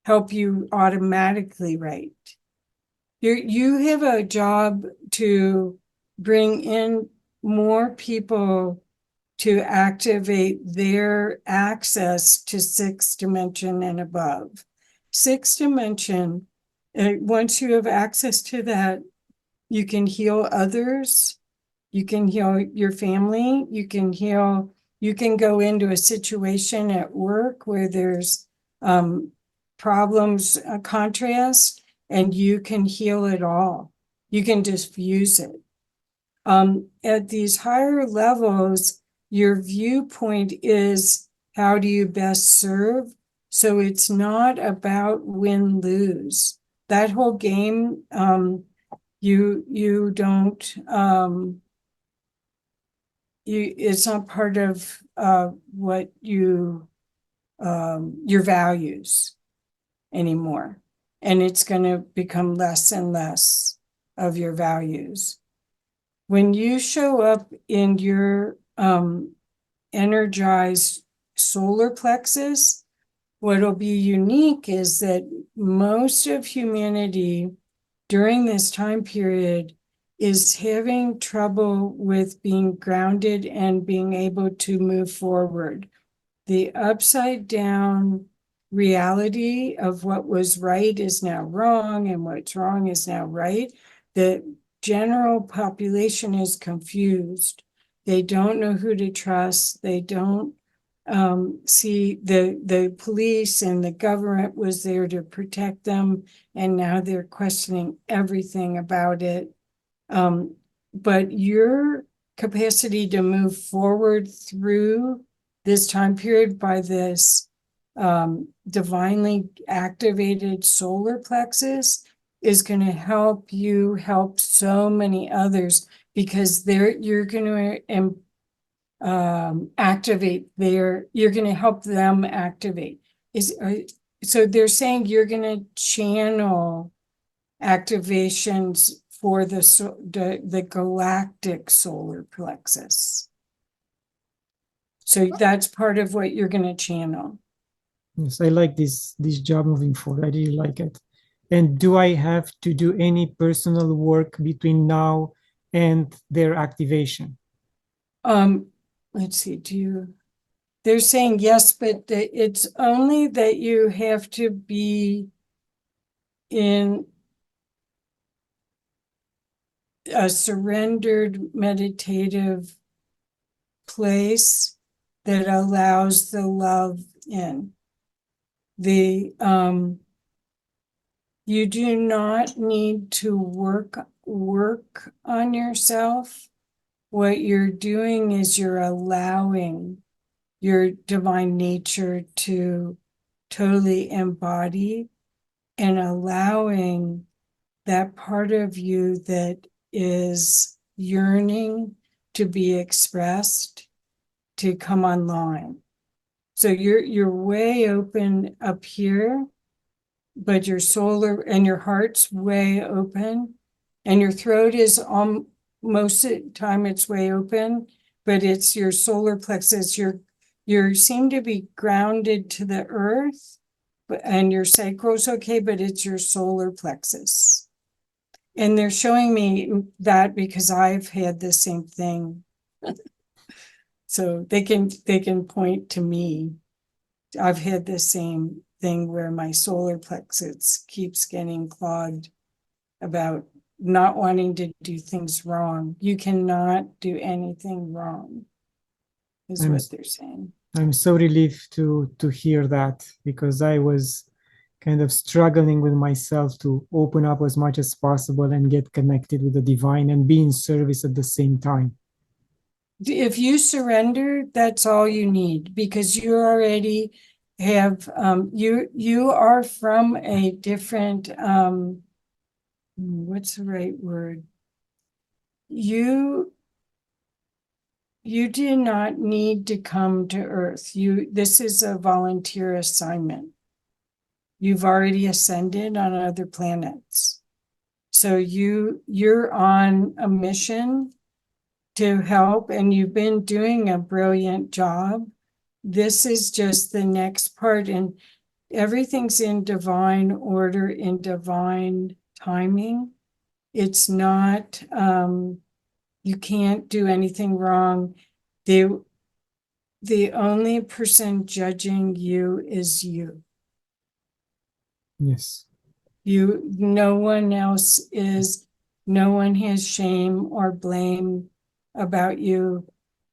S2: help you automatically write. You have a job to bring in more people to activate their access to 6th dimension and above. 6th dimension, once you have access to that, you can heal others, you can heal your family, you can go into a situation at work where there's problems, contrast, and you can heal it all. You can diffuse it. At these higher levels, your viewpoint is how do you best serve? So it's not about win-lose. That whole game, you don't, it's not part of what your values anymore. And it's going to become less and less of your values. When you show up in your energized solar plexus, what'll be unique is that most of humanity during this time period is having trouble with being grounded and being able to move forward. The upside down reality of what was right is now wrong and what's wrong is now right. The general population is confused. They don't know who to trust. They don't see the police and the government was there to protect them, and now they're questioning everything about it. But your capacity to move forward through this time period by this divinely activated solar plexus is going to help you help so many others, because you're going to activate you're going to help them activate. So they're saying you're going to channel activations for the galactic solar plexus. So that's part of what you're going to channel.
S1: Yes, I like this job moving forward. I really like it. And do I have to do any personal work between now and their activation?
S2: Let's see, they're saying yes, but it's only that you have to be in a surrendered meditative place that allows the love in. You do not need to work on yourself. What you're doing is you're allowing your divine nature to totally embody, and allowing that part of you that is yearning to be expressed to come online. So you're way open up here, but your solar and your heart's way open, and your throat is most of the time it's way open, but it's your solar plexus. You seem to be grounded to the earth, and your sacral's okay, but it's your solar plexus. And they're showing me that because I've had the same thing. So they can point to me. I've had the same thing where my solar plexus keeps getting clogged about not wanting to do things wrong. You cannot do anything wrong, is what they're saying.
S1: I'm so relieved to hear that, because I was kind of struggling with myself to open up as much as possible and get connected with the divine and be in service at the same time.
S2: If you surrender, that's all you need, because you already have you are from a different what's the right word? You did not need to come to Earth. This is a volunteer assignment. You've already ascended on other planets. So you're on a mission to help, and you've been doing a brilliant job. This is just the next part, and everything's in divine order, in divine timing. It's not, you can't do anything wrong. The only person judging you is you.
S1: Yes.
S2: No one else is, no one has shame or blame about you.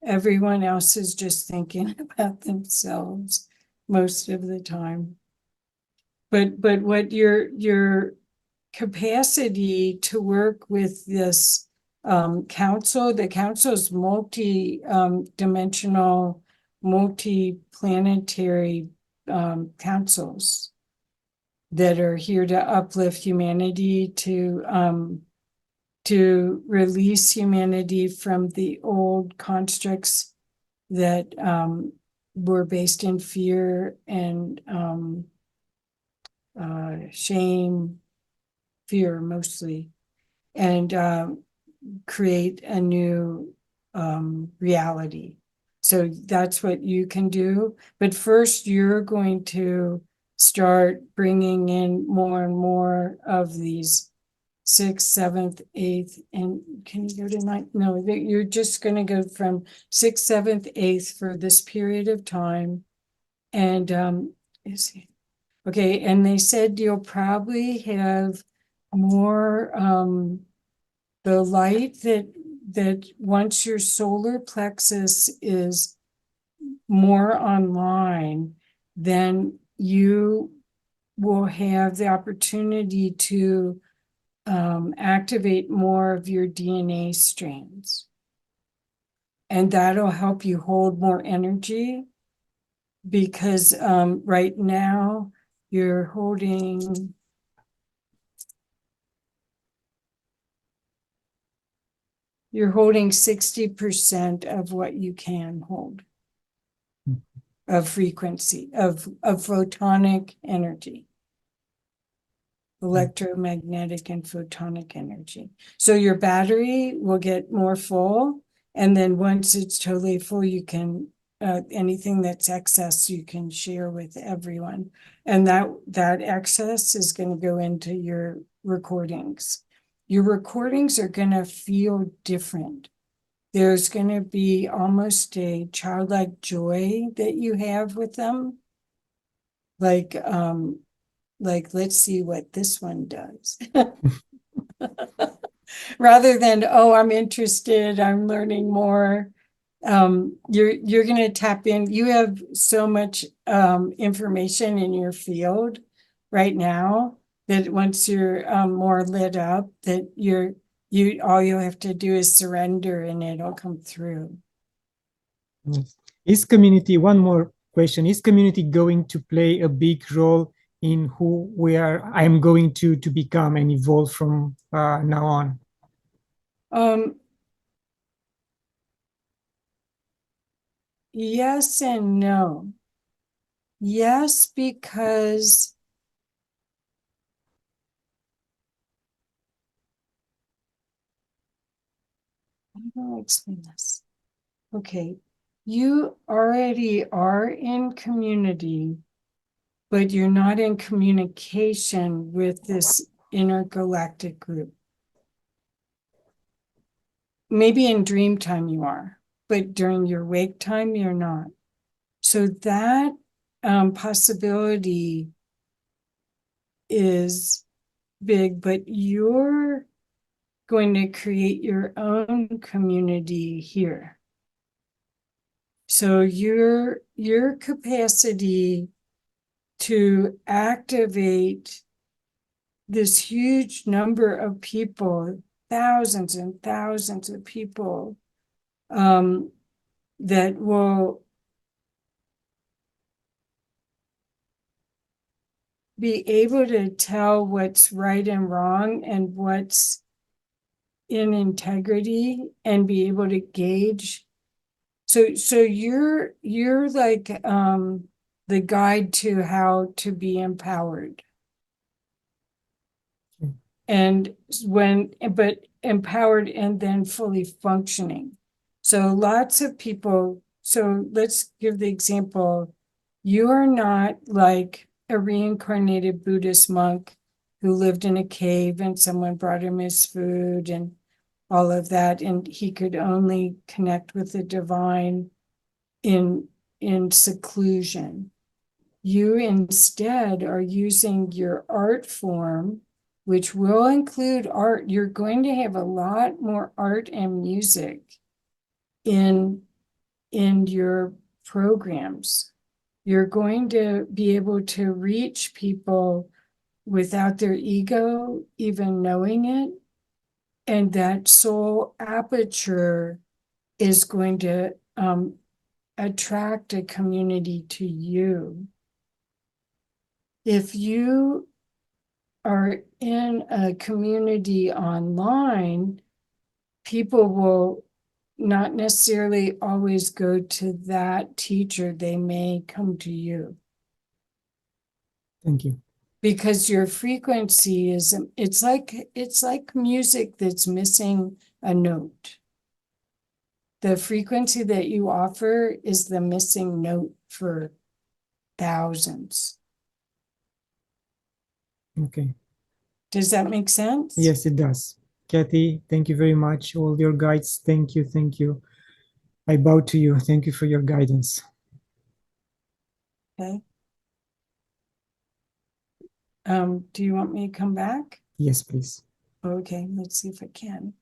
S2: Everyone else is just thinking about themselves most of the time. But what your capacity to work with this council, the council's multi-dimensional, multi-planetary councils that are here to uplift humanity, to release humanity from the old constructs that were based in fear and shame, fear mostly, and create a new reality. So that's what you can do. But first, you're going to start bringing in more and more of these 6th, 7th, 8th, and can you go to 9th? No, you're just going to go from 6th, 7th, 8th for this period of time. And okay, and they said you'll probably have more the light that once your solar plexus is more online, then you will have the opportunity to activate more of your DNA strands. And that'll help you hold more energy, because right now you're holding 60% of what you can hold of frequency, of photonic energy, electromagnetic and photonic energy. So your battery will get more full, and then once it's totally full, you can anything that's excess you can share with everyone, and that excess is going to go into your recordings. Your recordings are going to feel different. There's going to be almost a childlike joy that you have with them. Like, let's see what this one does. Rather than, oh, I'm interested, I'm learning more. You're going to tap in. You have so much information in your field right now that once you're more lit up, that all you have to do is surrender and it'll come through.
S1: Yes. Is community, one more question, is community going to play a big role in who I'm going to become and evolve from now on?
S2: Yes and no. Yes, because how do I explain this? Okay, you already are in community, but you're not in communication with this intergalactic group. Maybe in dream time you are, but during your wake time, you're not. So that possibility is big, but you're going to create your own community here. So your capacity to activate this huge number of people, thousands and thousands of people, that will be able to tell what's right and wrong and what's in integrity and be able to gauge. So you're like the guide to how to be empowered. And but empowered and then fully functioning. So lots of people, so let's give the example. You're not like a reincarnated Buddhist monk who lived in a cave and someone brought him his food and all of that, and he could only connect with the divine in seclusion. You instead are using your art form, which will include art. You're going to have a lot more art and music in your programs. You're going to be able to reach people without their ego even knowing it. And that soul aperture is going to attract a community to you. If you are in a community online, people will not necessarily always go to that teacher. They may come to you.
S1: Thank you.
S2: Because your frequency is, it's like music that's missing a note. The frequency that you offer is the missing note for thousands.
S1: Okay.
S2: Does that make sense?
S1: Yes, it does. Kathy, thank you very much. All your guides, thank you, thank you. I bow to you. Thank you for your guidance.
S2: Okay. Do you want me to come back?
S1: Yes, please.
S2: Okay, let's see if I can.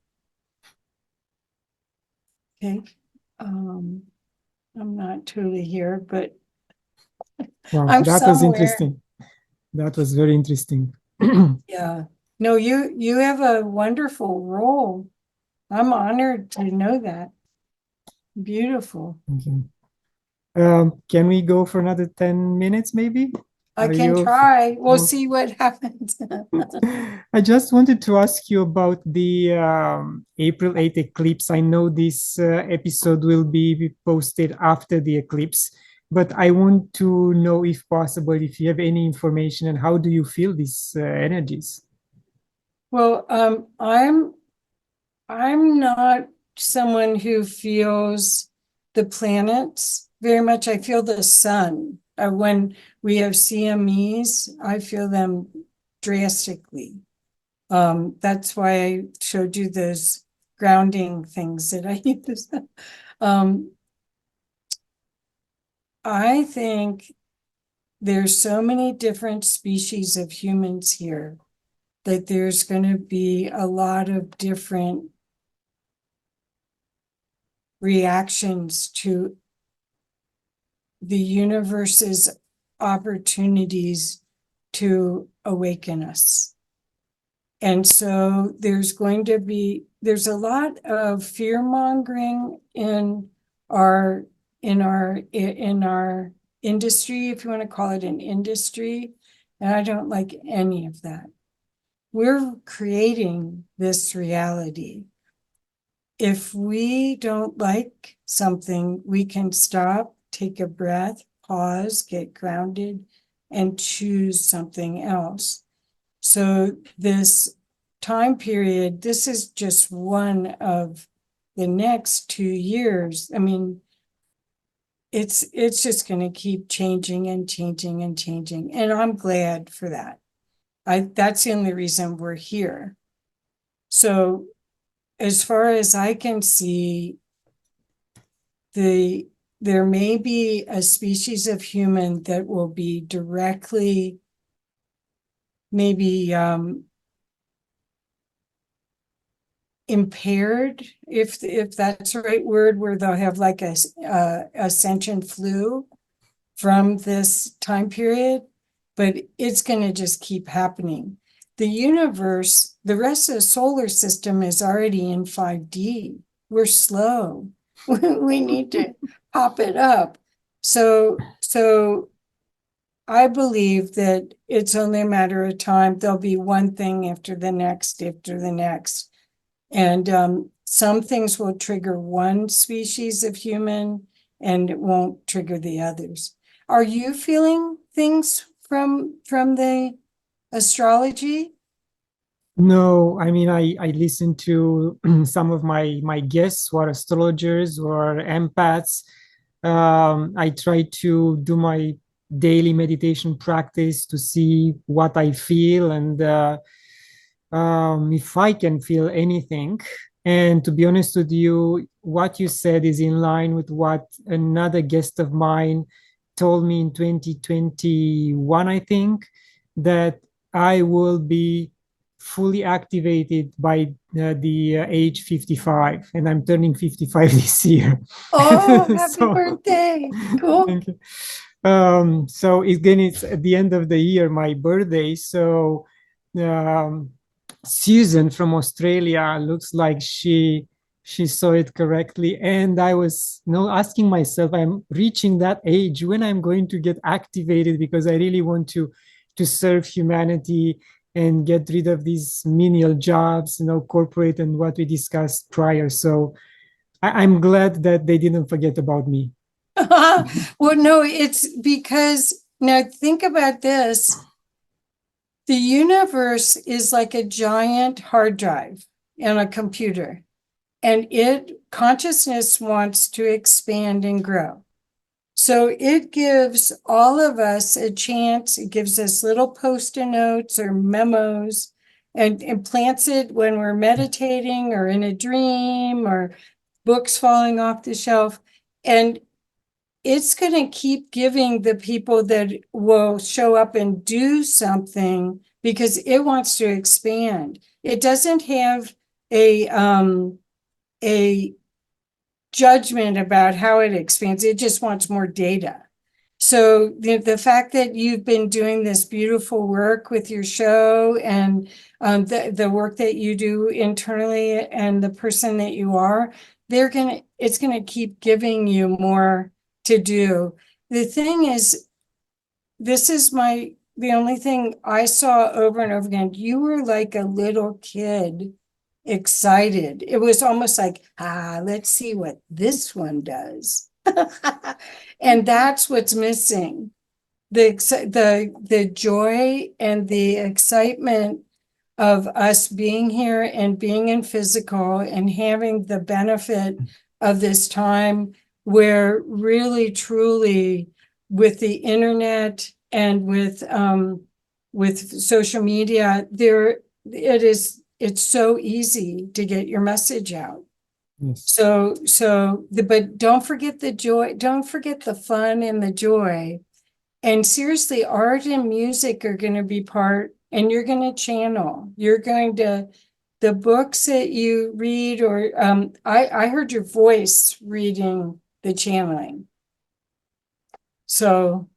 S2: Okay. I'm not totally here, but
S1: Wow,
S2: I'm
S1: that was
S2: somewhere.
S1: interesting. That was very interesting.
S2: Yeah. No, you have a wonderful role. I'm honored to know that. Beautiful.
S1: Okay. Can we go for another 10 minutes, maybe?
S2: I
S1: Are
S2: can
S1: you?
S2: try. We'll
S1: Oh,
S2: see what happens.
S1: I just wanted to ask you about the April 8th eclipse. I know this episode will be posted after the eclipse, but I want to know, if possible, if you have any information and how do you feel these energies?
S2: Well, I'm not someone who feels the planets very much. I feel the sun. When we have CMEs, I feel them drastically. That's why I showed you those grounding things that I use. I think there's so many different species of humans here that there's going to be a lot of different reactions to the universe's opportunities to awaken us. And so there's a lot of fear mongering in our industry, if you want to call it an industry. And I don't like any of that. We're creating this reality. if we don't like something, we can stop, take a breath, pause, get grounded, and choose something else. So this time period, this is just one of the next 2 years. I mean, it's just going to keep changing and changing and changing. And I'm glad for that. That's the only reason we're here. So as far as I can see, there may be a species of human that will be directly maybe impaired, if that's the right word, where they'll have like a ascension flu from this time period, but it's going to just keep happening. The universe, the rest of the solar system is already in 5D. We're slow. We need to pop it up. So I believe that it's only a matter of time. There'll be one thing after the next, after the next. And some things will trigger one species of human and it won't trigger the others. Are you feeling things from the astrology?
S1: No, I mean, I listen to some of my guests who are astrologers or empaths. I try to do my daily meditation practice to see what I feel and if I can feel anything. And to be honest with you, what you said is in line with what another guest of mine told me in 2021, I think, that I will be fully activated by the age 55, and I'm turning 55 this year.
S2: Oh, happy
S1: So,
S2: birthday. Cool.
S1: thank you. So it's at the end of the year, my birthday. So um, Susan from Australia looks like she saw it correctly, and I was asking myself, I'm reaching that age when I'm going to get activated, because I really want to serve humanity and get rid of these menial jobs, corporate, and what we discussed prior. So I'm glad that they didn't forget about me.
S2: Well, no, it's because now think about this. The universe is like a giant hard drive in a computer, and consciousness wants to expand and grow. So it gives all of us a chance. It gives us little post-it notes or memos and plants it when we're meditating or in a dream or books falling off the shelf. And it's going to keep giving the people that will show up and do something because it wants to expand. It doesn't have a judgment about how it expands. It just wants more data. So the fact that you've been doing this beautiful work with your show and the work that you do internally and the person that you are, it's gonna keep giving you more to do. The thing is, the only thing I saw over and over again. You were like a little kid, excited. It was almost like, let's see what this one does. And that's what's missing. The joy and the excitement of us being here and being in physical and having the benefit of this time where really truly with the internet and with social media, it's so easy to get your message out.
S1: Yes.
S2: But don't forget the joy, don't forget the fun and the joy. And seriously, art and music are going to be part, and you're going to channel. The books that you read, or I heard your voice reading the channeling. So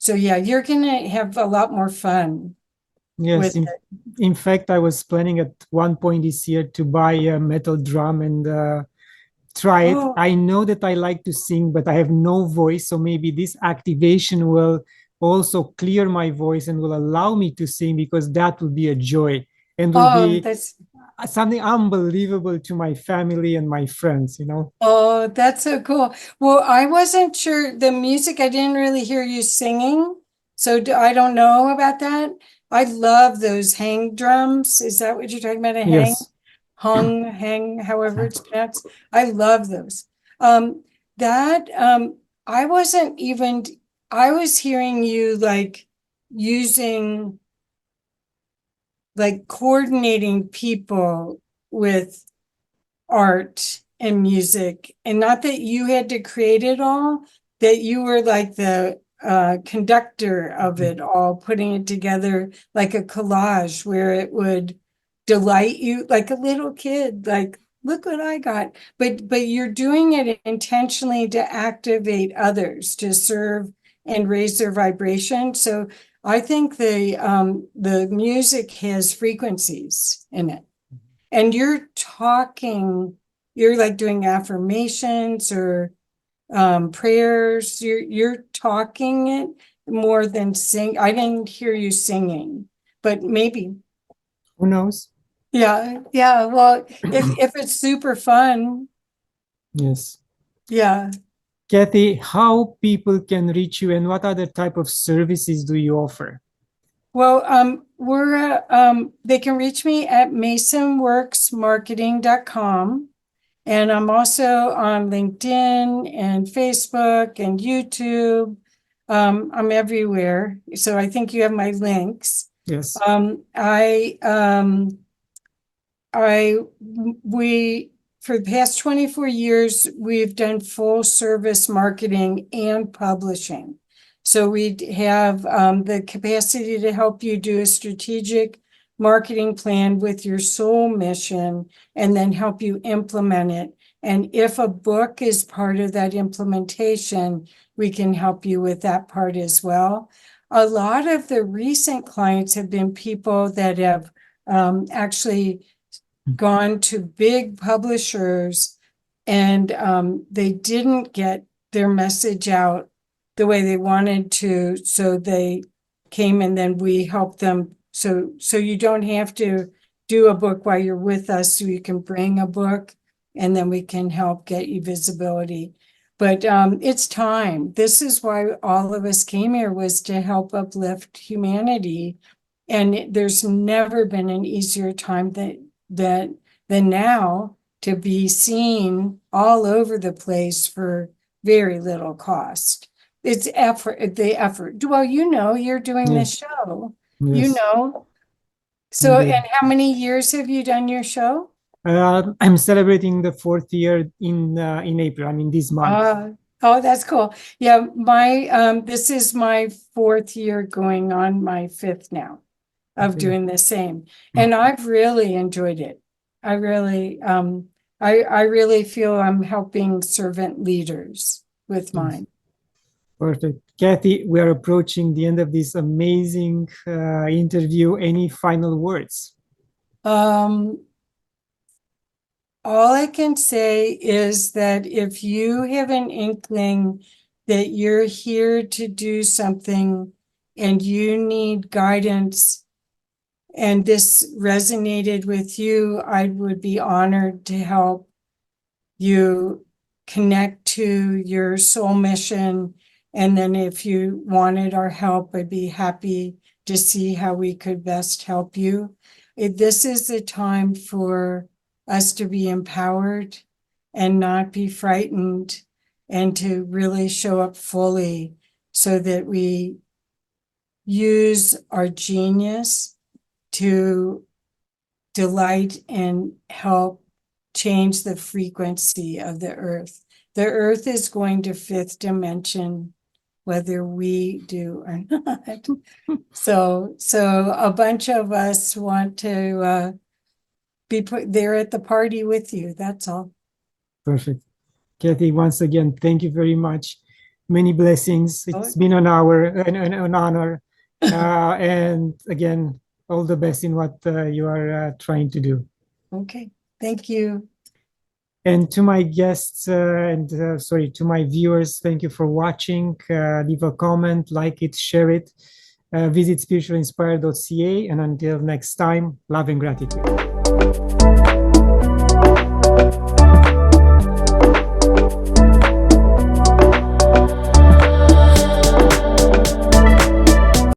S2: yeah, you're going to have a lot more fun.
S1: Yes, in fact, I was planning at one point this year to buy a metal drum and try it. I know that I like to sing, but I have no voice. So maybe this activation will also clear my voice and will allow me to sing, because that will be a joy and will be something unbelievable to my family and my friends, you know.
S2: Oh, that's so cool. Well, I wasn't sure the music, I didn't really hear you singing, so I don't know about that. I love those hang drums. Is that what you're talking about? A hang?
S1: Yes.
S2: Hang, however it's pronounced. I love those. That I wasn't even, I was hearing you like using, like coordinating people with art and music, and not that you had to create it all, that you were like the conductor of it all, putting it together like a collage where it would delight you like a little kid, like, look what I got. But you're doing it intentionally to activate others, to serve and raise their vibration. So I think the music has frequencies in it. And you're talking, you're like doing affirmations or prayers. You're talking it more than sing. I didn't hear you singing, but maybe.
S1: Who knows?
S2: Yeah, yeah. Well, if it's super fun,
S1: Yes.
S2: yeah.
S1: Kathy, how people can reach you and what other type of services do you offer?
S2: Well, they can reach me at masonworksmarketing.com. And I'm also on LinkedIn and Facebook and YouTube. I'm everywhere. So I think you have my links.
S1: Yes.
S2: We, for the past 24 years, we've done full service marketing and publishing. So we have the capacity to help you do a strategic marketing plan with your soul mission and then help you implement it. And if a book is part of that implementation, we can help you with that part as well. A lot of the recent clients have been people that have actually gone to big publishers and they didn't get their message out the way they wanted to. So they came and then we helped them. So you don't have to do a book while you're with us. So you can bring a book and then we can help get you visibility. But it's time. This is why all of us came here, was to help uplift humanity. And there's never been an easier time than now to be seen all over the place for very little cost. It's the effort. Well, you know, you're doing this show, you
S1: Yes.
S2: know. So,
S1: Indeed.
S2: and how many years have you done your show?
S1: I'm celebrating the 4th year in April. I mean, this month.
S2: Oh, that's cool. Yeah, this is my 4th year, going on my 5th now of
S1: Okay.
S2: doing the same. And I've really enjoyed it. I really feel I'm helping servant leaders with mine.
S1: Perfect. Kathy, we are approaching the end of this amazing interview. Any final words?
S2: All I can say is that if you have an inkling that you're here to do something and you need guidance and this resonated with you, I would be honored to help you connect to your soul mission. And then if you wanted our help, I'd be happy to see how we could best help you. This is the time for us to be empowered and not be frightened, and to really show up fully so that we use our genius to delight and help change the frequency of the earth. The earth is going to 5th dimension, whether we do or not. So a bunch of us want to be put there at the party with you. That's all.
S1: Perfect. Kathy, once again, thank you very much. Many blessings. It's been an honor. And again, all the best in what you are trying to do.
S2: Okay, thank you.
S1: And to my guests to my viewers, thank you for watching. Leave a comment, like it, share it. Visit spiritualinspired.ca, and until next time, love and gratitude.